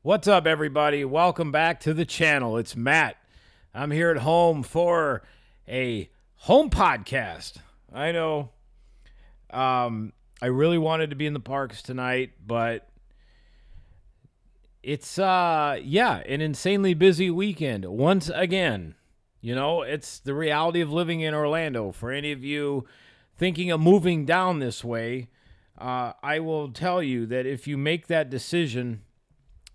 What's up, everybody? Welcome back to the channel. It's Matt. I'm here at home for a home podcast. I know I really wanted to be in the parks tonight, but it's an insanely busy weekend once again. You know, it's the reality of living in Orlando. For any of you thinking of moving down this way, I will tell you that if you make that decision,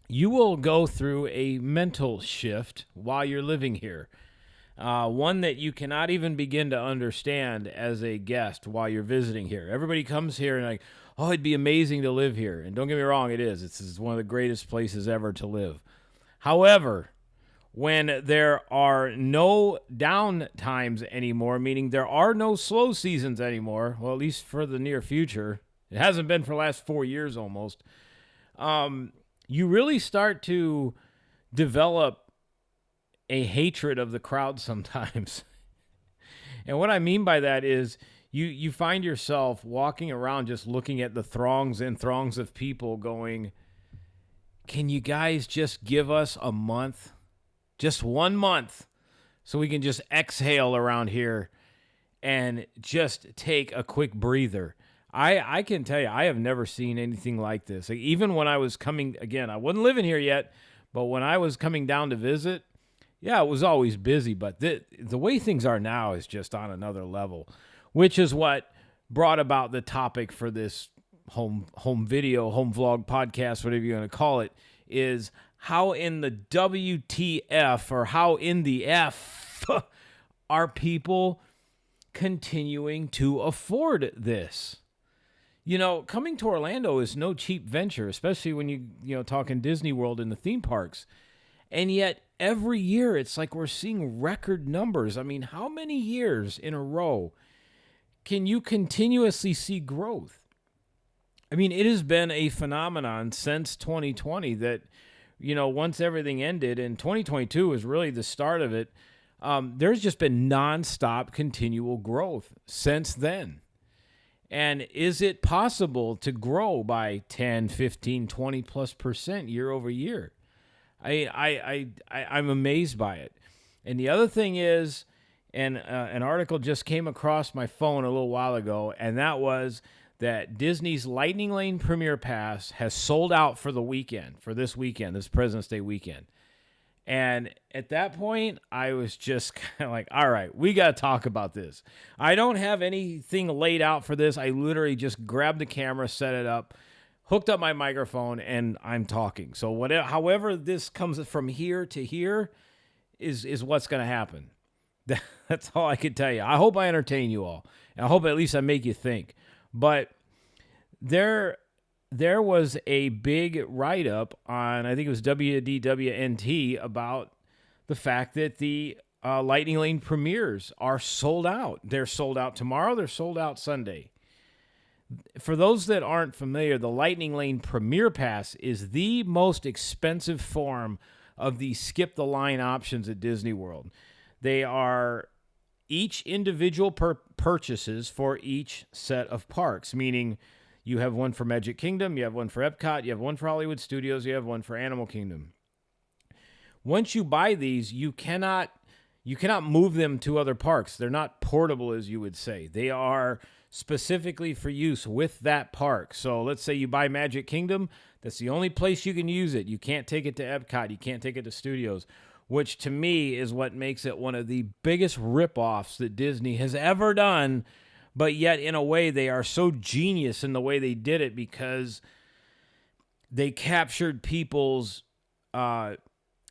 you will go through a mental shift while you're living here. One that you cannot even begin to understand as a guest while you're visiting here. Everybody comes here and like, oh, it'd be amazing to live here. And don't get me wrong, it is. It's one of the greatest places ever to live. However, when there are no down times anymore, meaning there are no slow seasons anymore, well, at least for the near future, it hasn't been for the last 4 years almost, you really start to develop a hatred of the crowd sometimes. And what I mean by that is you find yourself walking around just looking at the throngs and throngs of people going, can you guys just give us a month? Just 1 month so we can just exhale around here and just take a quick breather. I can tell you, I have never seen anything like this. Like, even when I was coming, again, I wasn't living here yet, but when I was coming down to visit, yeah, it was always busy. But the way things are now is just on another level, which is what brought about the topic for this home video, home vlog podcast, whatever you're going to call it, is how in the WTF or how in the F are people continuing to afford this? You know, coming to Orlando is no cheap venture, especially when you talking Disney World and the theme parks. And yet every year it's like we're seeing record numbers. I mean, how many years in a row can you continuously see growth? I mean, it has been a phenomenon since 2020 that, once everything ended, and 2022 was really the start of it, there's just been nonstop continual growth since then. And is it possible to grow by 10, 15, 20 plus % year over year? I'm amazed by it. And the other thing is, and an article just came across my phone a little while ago, and that was that Disney's Lightning Lane Premier Pass has sold out for the weekend, for this weekend, this President's Day weekend. And at that point, I was just kind of like, all right, we got to talk about this. I don't have anything laid out for this. I literally just grabbed the camera, set it up, hooked up my microphone, and I'm talking. So however this comes from here to here is what's going to happen. That's all I can tell you. I hope I entertain you all. And I hope at least I make you think. But there was a big write-up on, I think it was WDWNT, about the fact that the Lightning Lane premieres are sold out. They're sold out tomorrow. They're sold out Sunday. For those that aren't familiar, the Lightning Lane Premier Pass is the most expensive form of the skip-the-line options at Disney World. They are each individual purchases for each set of parks, meaning you have one for Magic Kingdom, you have one for Epcot, you have one for Hollywood Studios, you have one for Animal Kingdom. Once you buy these, you cannot move them to other parks. They're not portable, as you would say. They are specifically for use with that park. So let's say you buy Magic Kingdom, that's the only place you can use it. You can't take it to Epcot, you can't take it to Studios, which to me is what makes it one of the biggest ripoffs that Disney has ever done. But yet, in a way, they are so genius in the way they did it because they captured people's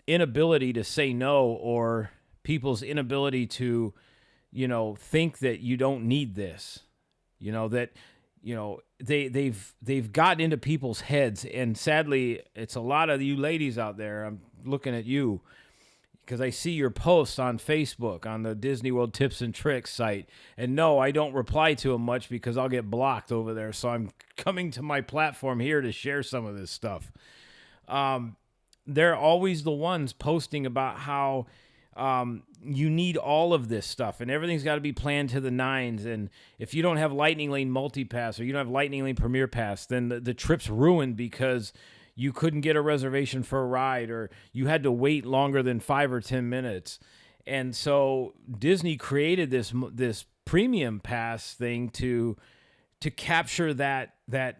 inability to say no, or people's inability to, think that you don't need this. They've gotten into people's heads, and sadly, it's a lot of you ladies out there. I'm looking at you, because I see your posts on Facebook, on the Disney World Tips and Tricks site. And no, I don't reply to them much because I'll get blocked over there. So I'm coming to my platform here to share some of this stuff. They're always the ones posting about how you need all of this stuff and everything's got to be planned to the nines. And if you don't have Lightning Lane Multipass or you don't have Lightning Lane Premier Pass, then the trip's ruined because you couldn't get a reservation for a ride, or you had to wait longer than 5 or 10 minutes. And so Disney created this premium pass thing to capture that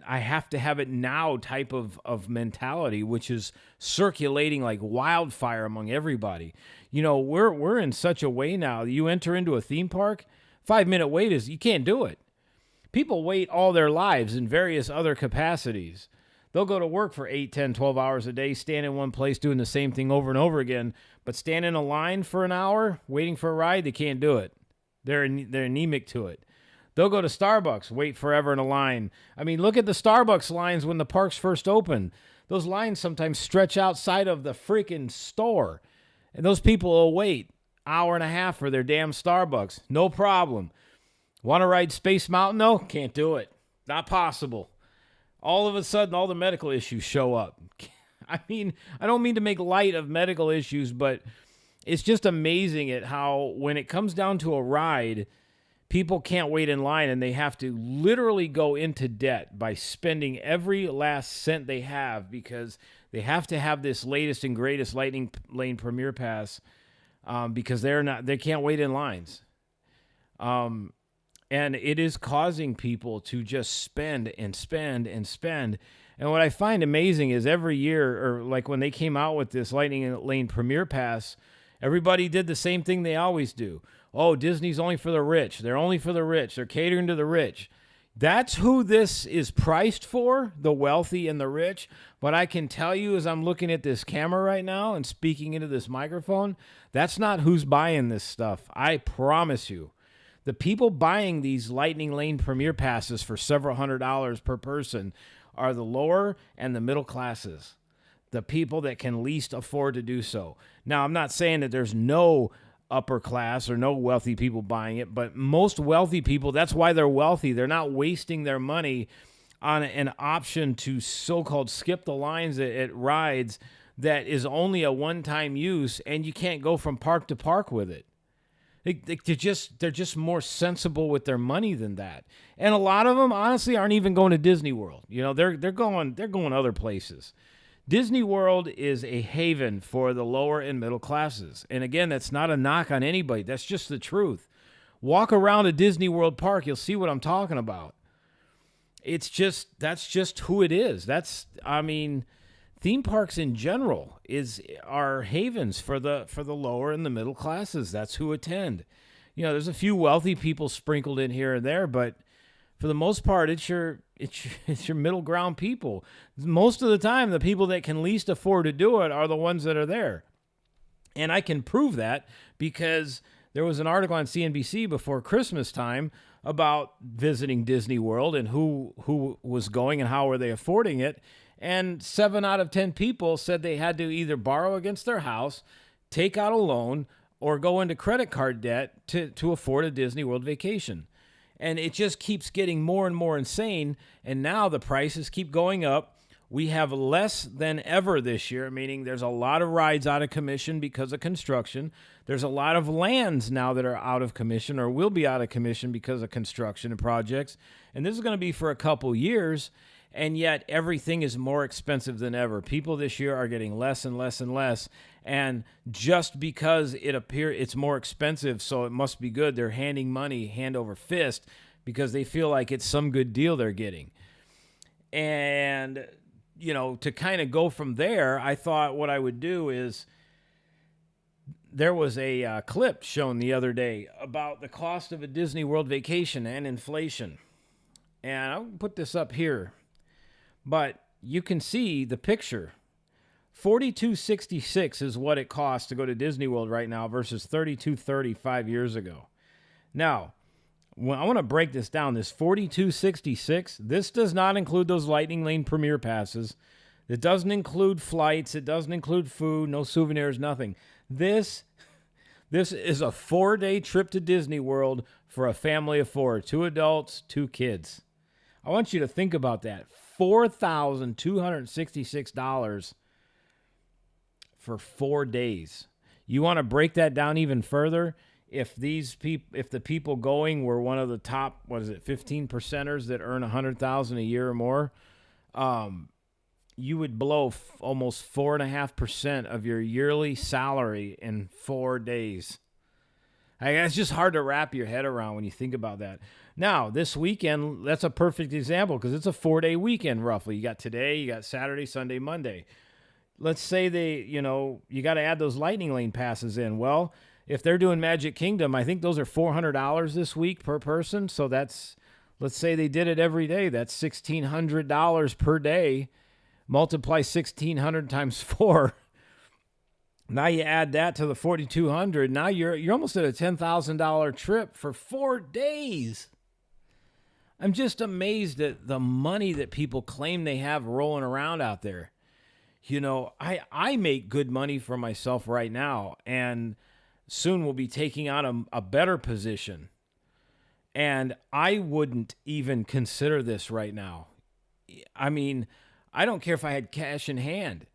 I have to have it now type of mentality, which is circulating like wildfire among everybody. You know, we're in such a way now. You enter into a theme park, 5-minute wait is, you can't do it. People wait all their lives in various other capacities. They'll go to work for 8, 10, 12 hours a day, stand in one place doing the same thing over and over again, but stand in a line for an hour waiting for a ride, they can't do it. They're anemic to it. They'll go to Starbucks, wait forever in a line. I mean, look at the Starbucks lines when the parks first opened. Those lines sometimes stretch outside of the freaking store. And those people will wait hour and a half for their damn Starbucks. No problem. Want to ride Space Mountain, though? Can't do it. Not possible. All of a sudden, all the medical issues show up. I mean, I don't mean to make light of medical issues, but it's just amazing at how when it comes down to a ride, people can't wait in line, and they have to literally go into debt by spending every last cent they have because they have to have this latest and greatest Lightning Lane Premier Pass because they can't wait in lines. And it is causing people to just spend and spend and spend. And what I find amazing is every year, or like when they came out with this Lightning Lane Premier Pass, everybody did the same thing they always do. Oh, Disney's only for the rich. They're only for the rich. They're catering to the rich. That's who this is priced for, the wealthy and the rich. But I can tell you, as I'm looking at this camera right now and speaking into this microphone, that's not who's buying this stuff. I promise you. The people buying these Lightning Lane Premier Passes for several $100s per person are the lower and the middle classes, the people that can least afford to do so. Now, I'm not saying that there's no upper class or no wealthy people buying it, but most wealthy people, that's why they're wealthy. They're not wasting their money on an option to so-called skip the lines at rides that is only a one-time use, and you can't go from park to park with it. They're just more sensible with their money than that. And a lot of them, honestly, aren't even going to Disney World. You know, they're going other places. Disney World is a haven for the lower and middle classes. And again, that's not a knock on anybody. That's just the truth. Walk around a Disney World park, you'll see what I'm talking about. That's just who it is. Theme parks in general are havens for the lower and the middle classes. That's who attend. You know, there's a few wealthy people sprinkled in here and there, but for the most part, it's your middle ground people. Most of the time, the people that can least afford to do it are the ones that are there. And I can prove that because there was an article on CNBC before Christmas time about visiting Disney World and who was going and how were they affording it. And 7 out of 10 people said they had to either borrow against their house, take out a loan, or go into credit card debt to afford a Disney World vacation. And it just keeps getting more and more insane. And now the prices keep going up. We have less than ever this year, meaning there's a lot of rides out of commission because of construction. There's a lot of lands now that are out of commission or will be out of commission because of construction and projects. And this is going to be for a couple years. And yet everything is more expensive than ever. People this year are getting less and less and less. And just because it's more expensive, so it must be good, they're handing money hand over fist because they feel like it's some good deal they're getting. And, you know, to kind of go from there, I thought what I would do is there was a clip shown the other day about the cost of a Disney World vacation and inflation. And I'll put this up here. But you can see the picture. $42.66 is what it costs to go to Disney World right now versus $32.30 5 years ago. Now, I want to break this down. This $42.66, this does not include those Lightning Lane Premier Passes. It doesn't include flights. It doesn't include food, no souvenirs, nothing. This is a 4-day trip to Disney World for a family of 4, 2 adults, 2 kids. I want you to think about that. $4,266 for 4 days. You want to break that down even further? If the people going were one of the top, 15%ers that earn $100,000 a year or more, you would blow almost 4.5% of your yearly salary in 4 days. It's just hard to wrap your head around when you think about that. Now, this weekend, that's a perfect example because it's a 4-day weekend roughly. You got today, you got Saturday, Sunday, Monday. Let's say you got to add those lightning lane passes in. Well, if they're doing Magic Kingdom, I think those are $400 this week per person. So let's say they did it every day. That's $1,600 per day. Multiply 1,600 times 4. Now you add that to the 4,200. Now you're almost at a $10,000 trip for 4 days. I'm just amazed at the money that people claim they have rolling around out there. I make good money for myself right now, and soon we'll be taking on a better position. And I wouldn't even consider this right now. I mean, I don't care if I had cash in hand.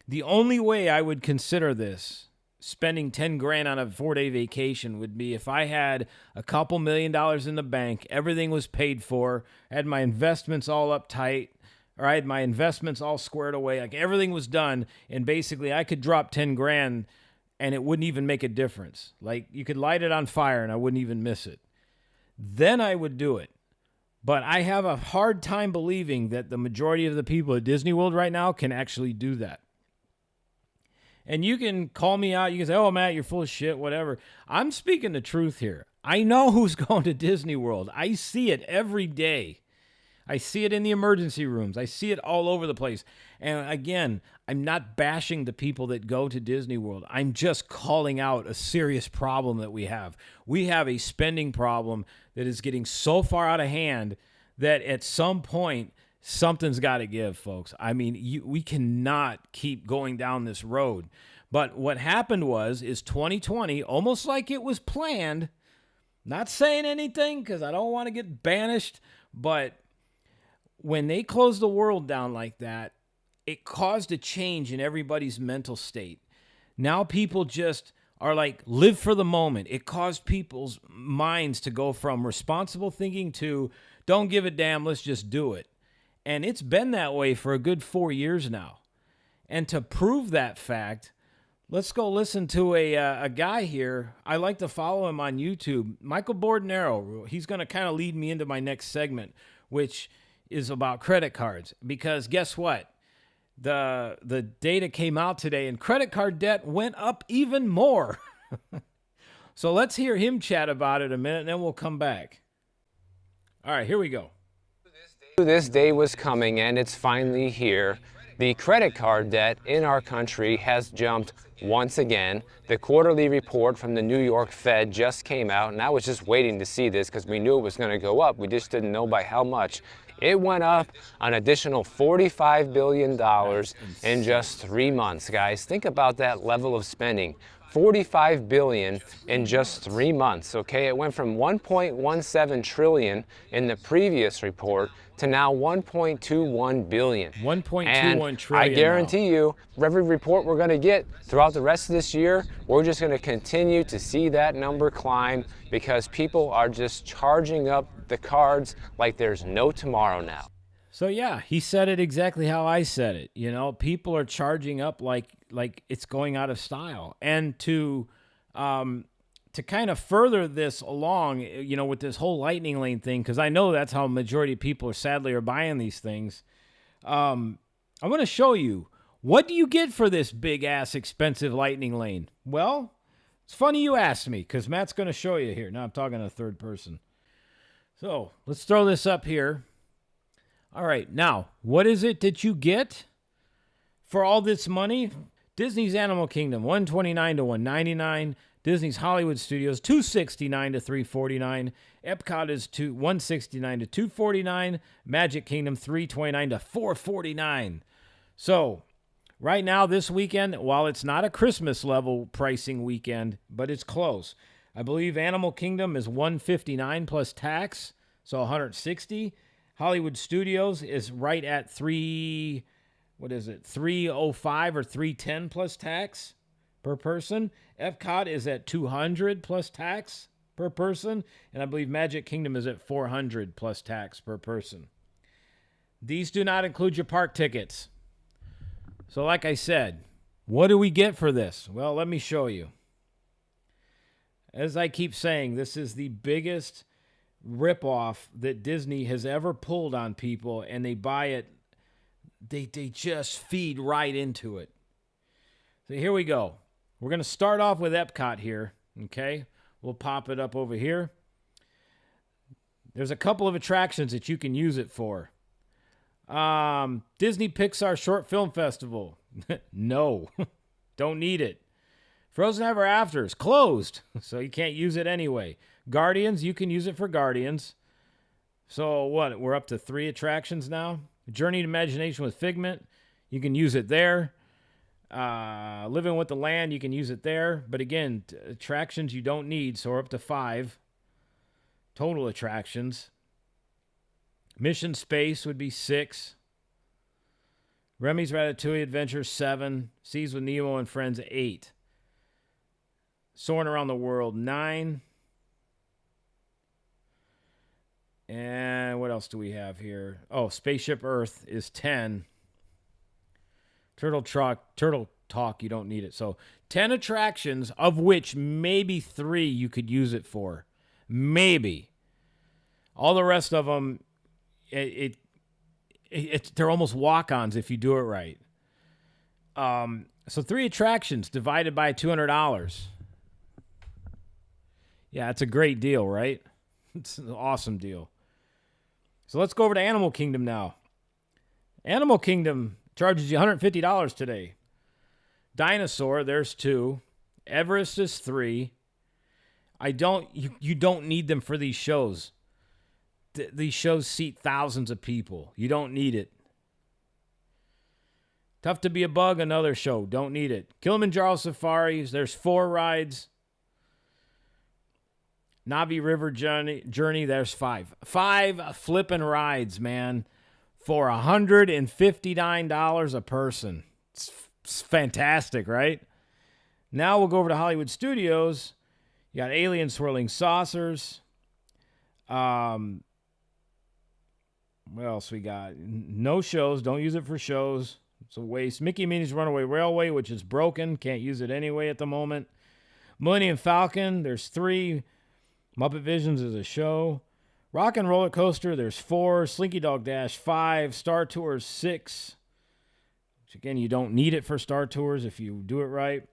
The only way I would consider this, spending 10 grand on a 4-day vacation, would be if I had a couple $1,000,000 in the bank, everything was paid for, had my investments all uptight, or I had my investments all squared away, like everything was done, and basically I could drop 10 grand and it wouldn't even make a difference. Like you could light it on fire and I wouldn't even miss it. Then I would do it. But I have a hard time believing that the majority of the people at Disney World right now can actually do that. And you can call me out. You can say, oh, Matt, you're full of shit, whatever. I'm speaking the truth here. I know who's going to Disney World. I see it every day. I see it in the emergency rooms. I see it all over the place. And again, I'm not bashing the people that go to Disney World. I'm just calling out a serious problem that we have. We have a spending problem that is getting so far out of hand that at some point, something's got to give, folks. I mean, we cannot keep going down this road. But what happened is 2020, almost like it was planned, not saying anything because I don't want to get banished, but when they closed the world down like that, it caused a change in everybody's mental state. Now people just are like, live for the moment. It caused people's minds to go from responsible thinking to don't give a damn, let's just do it. And it's been that way for a good 4 years now. And to prove that fact, let's go listen to a guy here. I like to follow him on YouTube, Michael Bordenero. He's going to kind of lead me into my next segment, which is about credit cards. Because guess what? The data came out today, and credit card debt went up even more. So let's hear him chat about it a minute, and then we'll come back. All right, here we go. This day was coming, and it's finally here. The credit card debt in our country has jumped once again. The quarterly report from the New York Fed just came out, and I was just waiting to see this because we knew it was going to go up. We just didn't know by how much. It went up an additional $45 billion in just 3 months, guys. Think about that level of spending. $45 billion in just 3 months, okay? It went from $1.17 trillion in the previous report to now $1.21 billion. $1.21 trillion. I guarantee you, every report we're going to get throughout the rest of this year, we're just going to continue to see that number climb because people are just charging up the cards like there's no tomorrow now. So yeah, he said it exactly how I said it. You know, people are charging up like it's going out of style. And to kind of further this along, you know, with this whole lightning lane thing, because I know that's how majority of people are sadly buying these things. I'm going to show you, what do you get for this big ass expensive lightning lane? Well, it's funny you asked me because Matt's going to show you here. Now I'm talking to a third person. So let's throw this up here. All right, now, what is it that you get for all this money? Disney's Animal Kingdom, $129 to $199. Disney's Hollywood Studios, $269 to $349. Epcot is $169 to $249. Magic Kingdom, $329 to $449. So, right now, this weekend, while it's not a Christmas level pricing weekend, but it's close. I believe Animal Kingdom is $159 plus tax, so $160. Hollywood Studios is right at $305 or $310 plus tax per person. Epcot is at $200 plus tax per person, and I believe Magic Kingdom is at $400 plus tax per person. These do not include your park tickets. So like I said, what do we get for this? Well, let me show you. As I keep saying, this is the biggest ripoff that Disney has ever pulled on people, and they buy it. They just feed right into it. So here we go. We're going to start off with Epcot here, okay? We'll pop it up over here. There's a couple of attractions that you can use it for. Disney Pixar Short Film Festival. No, don't need it. Frozen Ever After is closed, so you can't use it anyway. Guardians, you can use it for Guardians. So what? We're up to 3 attractions now. Journey to Imagination with Figment, you can use it there. Living with the Land, you can use it there. But again, attractions you don't need, so we're up to 5 total attractions. Mission Space would be 6. Remy's Ratatouille Adventure 7. Seas with Nemo and Friends 8. Soaring Around the World 9. And what else do we have here? Oh, Spaceship Earth is 10. Turtle Talk, you don't need it. So 10 attractions, of which maybe 3 you could use it for. Maybe. All the rest of them, they're almost walk-ons if you do it right. So 3 attractions divided by $200. Yeah, it's a great deal, right? It's an awesome deal. So let's go over to Animal Kingdom now. Animal Kingdom charges you $150 today. Dinosaur, there's 2. Everest is 3. You don't need them for these shows. These shows seat thousands of people. You don't need it. Tough to Be a Bug, another show. Don't need it. Kilimanjaro Safaris, there's 4 rides. Navi River Journey, there's 5. 5 flipping rides, man, for $159 a person. It's fantastic, right? Now we'll go over to Hollywood Studios. You got Alien Swirling Saucers. What else we got? No shows. Don't use it for shows. It's a waste. Mickey Minnie's Runaway Railway, which is broken. Can't use it anyway at the moment. Millennium Falcon, there's 3. Muppet Visions is a show. Rock and Roller Coaster, there's 4. Slinky Dog Dash, 5. Star Tours, 6. Which, again, you don't need it for Star Tours if you do it right.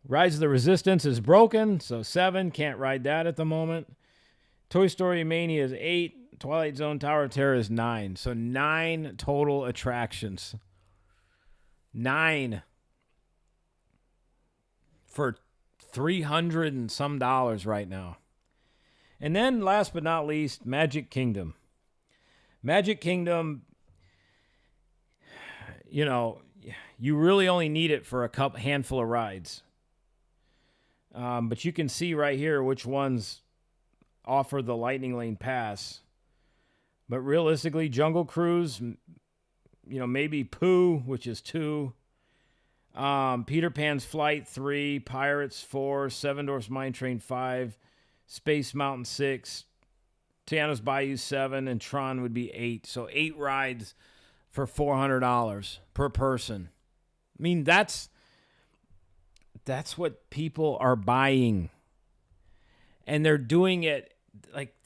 Rise of the Resistance is broken, so 7. Can't ride that at the moment. Toy Story Mania is 8. Twilight Zone Tower of Terror is 9. So 9 total attractions. 9 for $300 and some right now. And then, last but not least, Magic Kingdom. Magic Kingdom, you know, you really only need it for a handful of rides. But you can see right here which ones offer the Lightning Lane Pass. But realistically, Jungle Cruise, maybe Pooh, which is 2. Peter Pan's Flight, 3. Pirates, 4. Seven Dwarfs Mine Train, 5. Space Mountain, 6. Tiana's Bayou, 7. And Tron would be 8. So 8 rides for $400 per person. I mean, that's what people are buying. And they're doing it like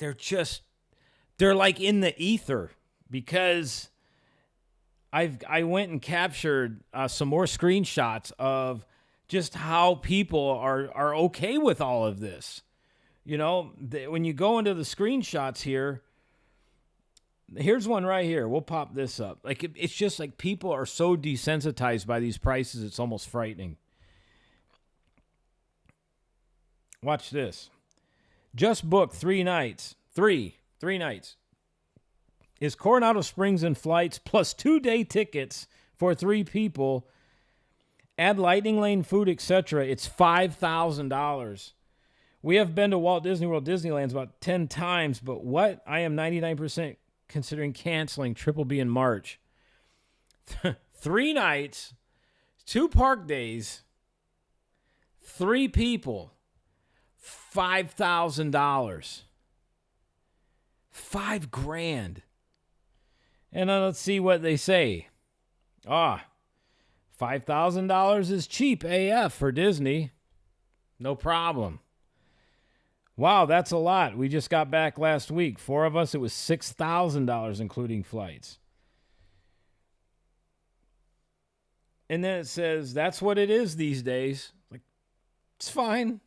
they're like in the ether, because I went and captured some more screenshots of just how people are okay with all of this. When you go into the screenshots here, here's one right here. We'll pop this up. Like it's just like people are so desensitized by these prices, it's almost frightening. Watch this. Just booked 3 nights. 3 nights. Is Coronado Springs and flights plus 2-day tickets for 3 people. Add Lightning Lane food, etc. It's $5,000. We have been to Walt Disney World Disneyland's about 10 times, but what? I am 99% considering canceling Triple B in March. 3 nights, 2 park days, 3 people, $5,000. $5,000. And let's see what they say. $5 $5,000 is cheap AF for Disney. No problem. Wow, that's a lot. We just got back last week. 4 of us, it was $6,000 including flights. And then it says, that's what it is these days. Like, it's fine.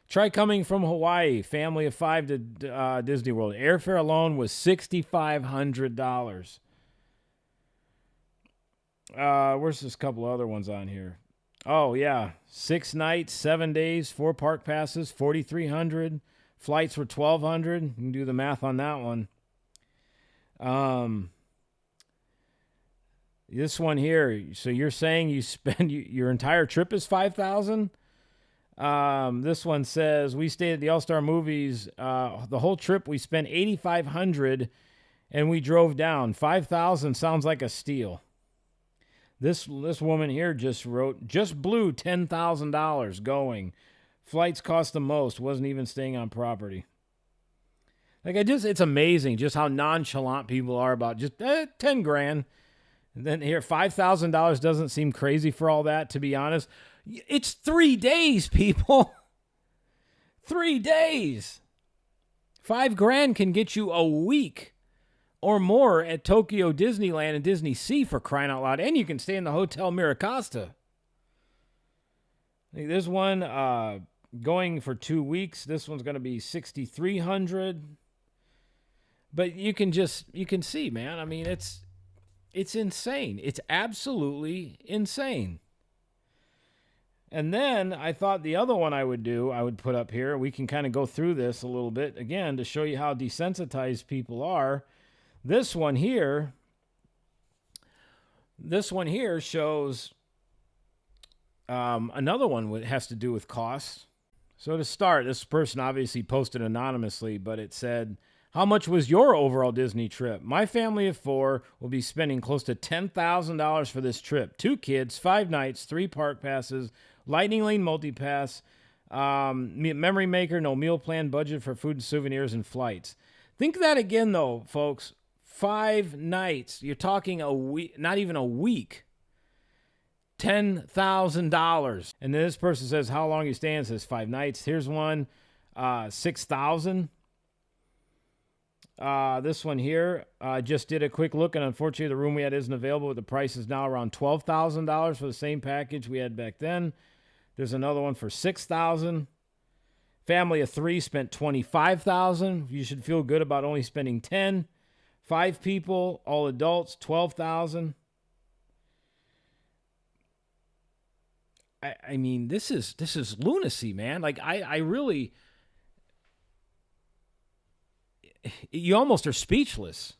Try coming from Hawaii, family of 5 to Disney World. Airfare alone was $6,500. Where's this couple other ones on here? Oh, yeah. 6 nights, 7 days, 4 park passes, $4,300. Flights were $1,200. You can do the math on that one. This one here. So you're saying you spend your entire trip is $5,000? This one says we stayed at the All-Star Movies. The whole trip we spent $8,500, and we drove down. $5,000 sounds like a steal. This woman here just blew $10,000 going. Flights cost the most. Wasn't even staying on property. Like it's amazing just how nonchalant people are about just 10 grand. And then here, $5,000 doesn't seem crazy for all that, to be honest. It's 3 days, people. 3 days. $5,000 can get you a week or more at Tokyo Disneyland and Disney Sea, for crying out loud. And you can stay in the Hotel Miracosta. There's one going for 2 weeks. This one's going to be $6,300. But you can see, man. I mean, it's insane. It's absolutely insane. And then I thought the other one I would put up here. We can kind of go through this a little bit again to show you how desensitized people are. This one here shows another one that has to do with costs. So to start, this person obviously posted anonymously, but it said, how much was your overall Disney trip? My family of 4 will be spending close to $10,000 for this trip. 2 kids, 5 nights, 3 park passes, Lightning Lane multi-pass, memory maker, no meal plan, budget for food and souvenirs and flights. Think of that again, though, folks. 5 nights. You're talking a week, not even a week. $10,000. And then this person says, how long you staying? Says 5 nights. Here's one, $6,000. This one here, just did a quick look, and unfortunately the room we had isn't available, but the price is now around $12,000 for the same package we had back then. There's another one for $6,000. Family of 3 spent $25,000. You should feel good about only spending $10,000. 5 people, all adults, $12,000. I mean, this is lunacy, man. Like I really, you almost are speechless.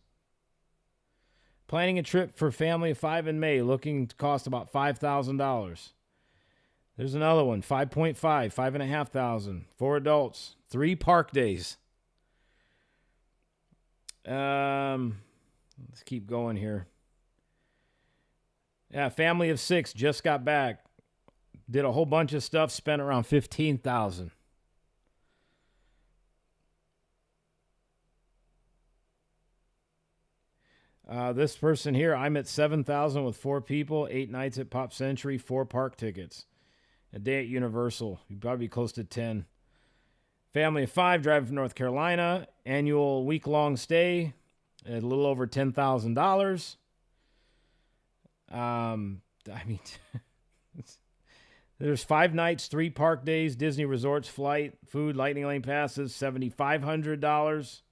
Planning a trip for family of 5 in May, looking to cost about $5,000. There's another one, 5.5, $5,500. 4 adults, 3 park days. Let's keep going here. Yeah, family of 6 just got back. Did a whole bunch of stuff, spent around $15,000. This person here, I'm at $7,000 with 4 people, 8 nights at Pop Century, 4 park tickets. A day at Universal, you'd probably be close to 10. Family of 5 driving from North Carolina, annual week-long stay at a little over $10,000. I mean, there's 5 nights, 3 park days, Disney resorts, flight, food, Lightning Lane passes, $7,500.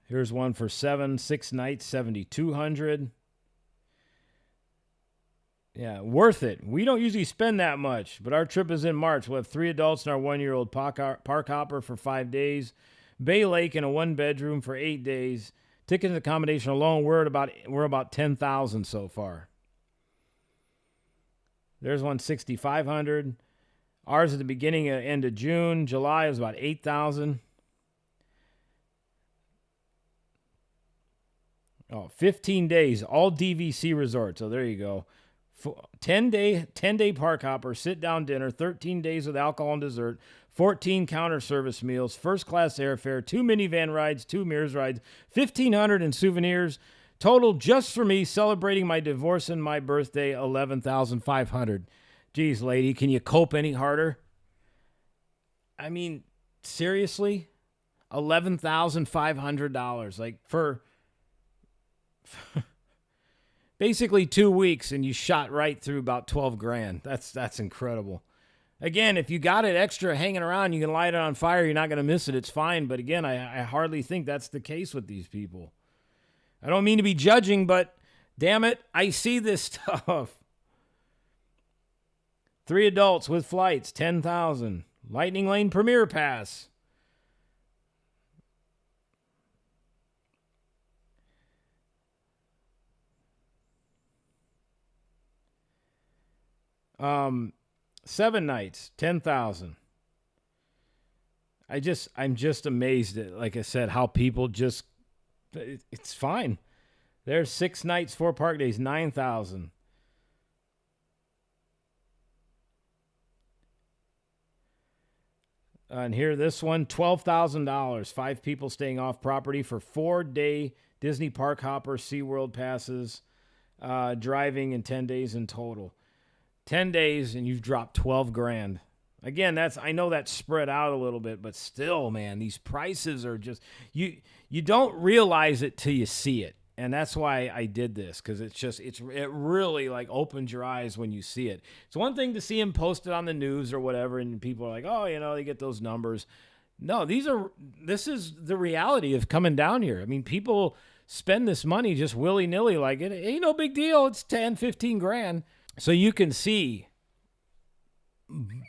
Here's one for 6 nights, $7,200. Yeah, worth it. We don't usually spend that much, but our trip is in March. We'll have 3 adults and our 1-year-old park hopper for 5 days. Bay Lake in a 1-bedroom for 8 days. Ticket and accommodation alone, we're about $10,000 so far. There's one, $6,500. Ours at the beginning and end of June. July was about $8,000. Oh, 15 days, all DVC resorts. So there you go. 10-day park hopper, sit down dinner, 13 days with alcohol and dessert, 14 counter service meals, first class airfare, 2 minivan rides, 2 mirrors rides, 1,500 in souvenirs. Total just for me celebrating my divorce and my birthday, 11,500. Geez, lady, can you cope any harder? I mean, seriously? $11,500 like for basically 2 weeks, and you shot right through about 12 grand. That's incredible. Again, if you got it extra hanging around, you can light it on fire. You're not going to miss it. It's fine. But again, I hardly think that's the case with these people. I don't mean to be judging, but damn it, I see this stuff. 3 adults with flights, 10,000. Lightning Lane Premier Pass. Um, 7 nights, 10,000. I'm just amazed at, like I said, how people just, it's fine. There's 6 nights, 4 park days, 9,000. And here, this one, $12,000. 5 people staying off property for 4-day Disney Park Hopper, SeaWorld passes, driving in 10 days in total. 10 days and you've dropped 12 grand. Again, I know that's spread out a little bit, but still, man, these prices are just, you don't realize it till you see it. And that's why I did this, because it really like opens your eyes when you see it. It's one thing to see them posted on the news or whatever, and people are like, oh, they get those numbers. No, this is the reality of coming down here. I mean, people spend this money just willy-nilly, like it ain't no big deal. It's 10, 15 grand. So you can see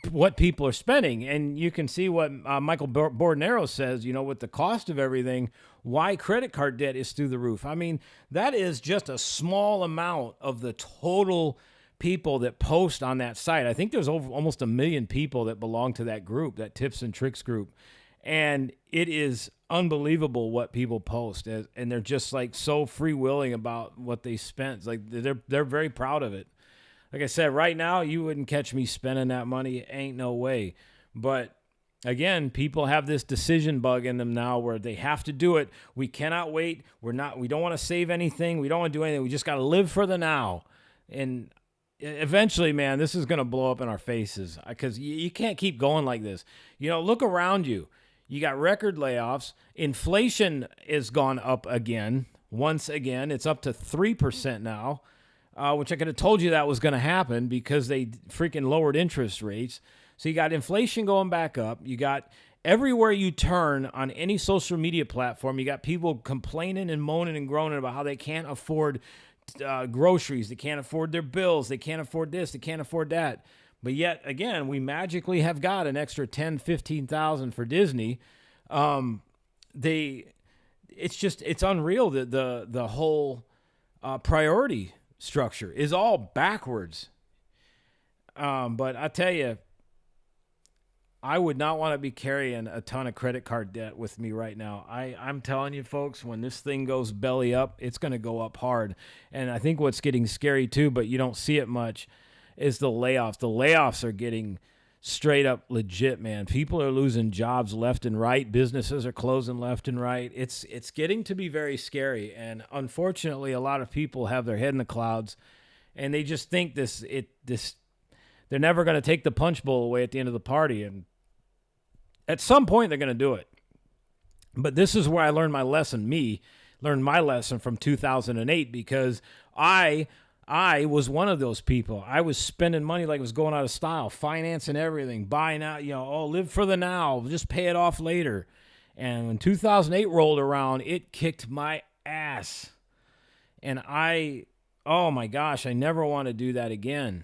what people are spending, and you can see what Michael Bordenero says, with the cost of everything, why credit card debt is through the roof. I mean, that is just a small amount of the total people that post on that site. I think there's almost 1 million people that belong to that group, that Tips and Tricks group. And it is unbelievable what people post, and they're just like so freewheeling about what they spent. It's like they're very proud of it. Like I said, right now, you wouldn't catch me spending that money. Ain't no way. But again, people have this decision bug in them now where they have to do it. We cannot wait. We don't want to save anything. We don't want to do anything. We just got to live for the now. And eventually, man, this is going to blow up in our faces, because you can't keep going like this. Look around you. You got record layoffs. Inflation has gone up again. Once again, it's up to 3% now. Which I could have told you that was going to happen because they freaking lowered interest rates. So you got inflation going back up. You got everywhere you turn on any social media platform, you got people complaining and moaning and groaning about how they can't afford groceries. They can't afford their bills. They can't afford this. They can't afford that. But yet, again, we magically have got an extra 10, 15,000 for Disney. It's unreal that the whole priority structure is all backwards. But I tell you, I would not want to be carrying a ton of credit card debt with me right now. I'm telling you, folks, when this thing goes belly up, it's going to go up hard. And I think what's getting scary too, but you don't see it much, is the layoffs. The layoffs are getting straight up legit, man. People are losing jobs left and right. Businesses are closing left and right. It's getting to be very scary. And unfortunately, a lot of people have their head in the clouds, and they just think they're never going to take the punch bowl away at the end of the party. And at some point, they're going to do it. But this is where I learned my lesson. Learned my lesson from 2008, because I was one of those people. I was spending money like it was going out of style, financing everything, buying out, live for the now, just pay it off later. And when 2008 rolled around, it kicked my ass. And oh my gosh, I never want to do that again.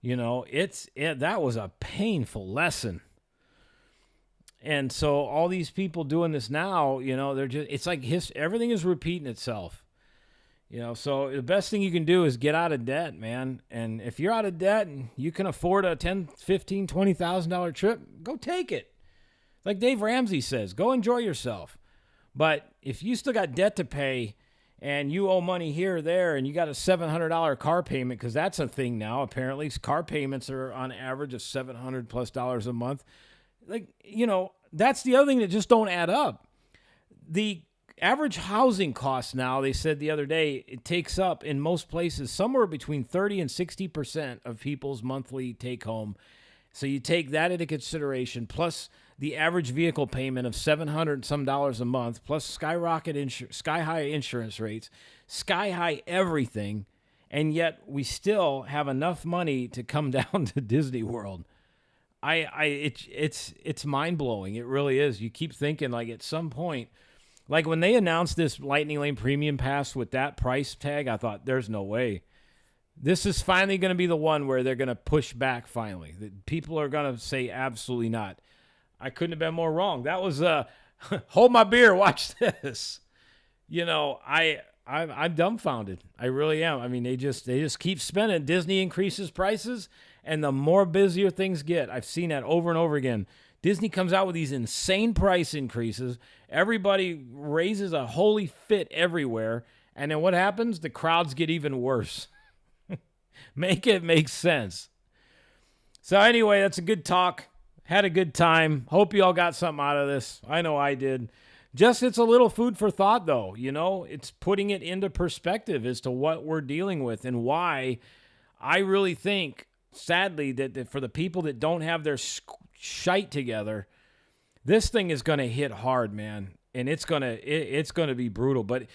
That was a painful lesson. And so all these people doing this now, it's like everything is repeating itself. So the best thing you can do is get out of debt, man. And if you're out of debt and you can afford a $10,000, $15,000, $20,000 trip, go take it. Like Dave Ramsey says, go enjoy yourself. But if you still got debt to pay and you owe money here or there, and you got a $700 car payment, because that's a thing now. Apparently, car payments are on average of $700+ a month. Like, that's the other thing that just don't add up. The average housing cost now, they said the other day, it takes up in most places somewhere between 30 and 60% of people's monthly take home. So you take that into consideration, plus the average vehicle payment of $700 some a month, plus sky high insurance rates, sky high everything, and yet we still have enough money to come down to Disney World. It's mind blowing. It really is. You keep thinking, like, at some point, like when they announced this Lightning Lane Premium Pass with that price tag, I thought, there's no way. This is finally going to be the one where they're going to push back finally. People are going to say absolutely not. I couldn't have been more wrong. That was hold my beer, watch this. I'm dumbfounded. I really am. I mean, they just keep spending. Disney increases prices, and the more busier things get. I've seen that over and over again. Disney comes out with these insane price increases. Everybody raises a holy fit everywhere. And then what happens? The crowds get even worse. Make it make sense. So anyway, that's a good talk. Had a good time. Hope you all got something out of this. I know I did. Just, it's a little food for thought, though. It's putting it into perspective as to what we're dealing with and why I really think, sadly, that for the people that don't have their shite together, this thing is going to hit hard, man. And it's going to be brutal. But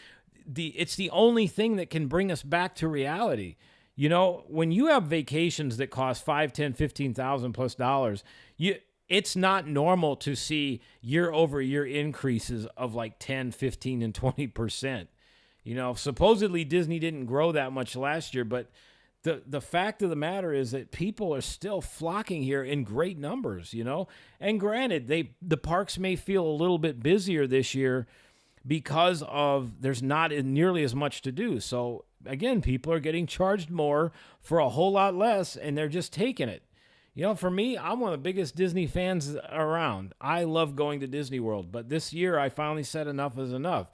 it's the only thing that can bring us back to reality. When you have vacations that cost $5,000, $10,000, $15,000+ it's not normal to see year-over-year increases of like 10, 15, and 20%. Supposedly Disney didn't grow that much last year, but the fact of the matter is that people are still flocking here in great numbers, And granted, the parks may feel a little bit busier this year because there's not nearly as much to do. So again, people are getting charged more for a whole lot less, and they're just taking it. For me, I'm one of the biggest Disney fans around. I love going to Disney World, but this year I finally said enough is enough.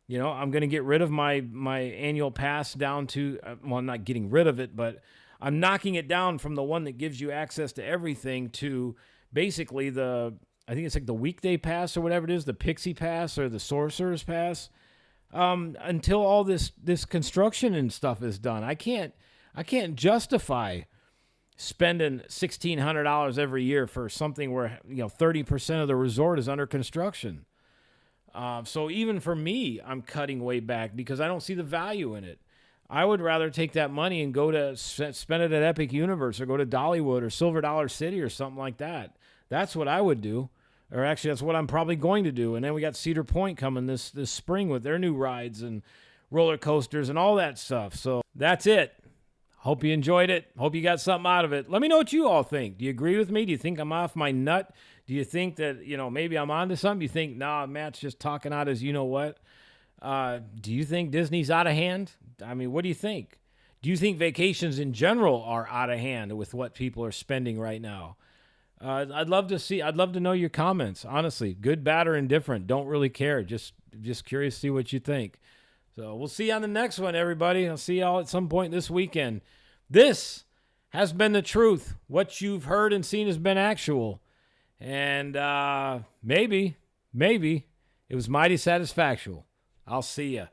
I'm going to get rid of my annual pass down to, well, I'm not getting rid of it, but I'm knocking it down from the one that gives you access to everything to basically I think it's like the weekday pass or whatever it is, the Pixie Pass or the Sorcerer's Pass, until all this construction and stuff is done. I can't justify spending $1,600 every year for something where 30% of the resort is under construction. So even for me, I'm cutting way back because I don't see the value in it. I would rather take that money and go to spend it at Epic Universe or go to Dollywood or Silver Dollar City or something like that. That's what I would do. Or actually, that's what I'm probably going to do. And then we got Cedar Point coming this spring with their new rides and roller coasters and all that stuff. So that's it. Hope you enjoyed it. Hope you got something out of it. Let me know what you all think. Do you agree with me? Do you think I'm off my nut? Do you think that, maybe I'm onto something? Do you think, nah, Matt's just talking out his you-know-what? Do you think Disney's out of hand? I mean, what do you think? Do you think vacations in general are out of hand with what people are spending right now? I'd love to know your comments. Honestly, good, bad, or indifferent. Don't really care. Just curious to see what you think. So we'll see you on the next one, everybody. I'll see y'all at some point this weekend. This has been the truth. What you've heard and seen has been actual. And maybe it was mighty satisfactual. I'll see ya.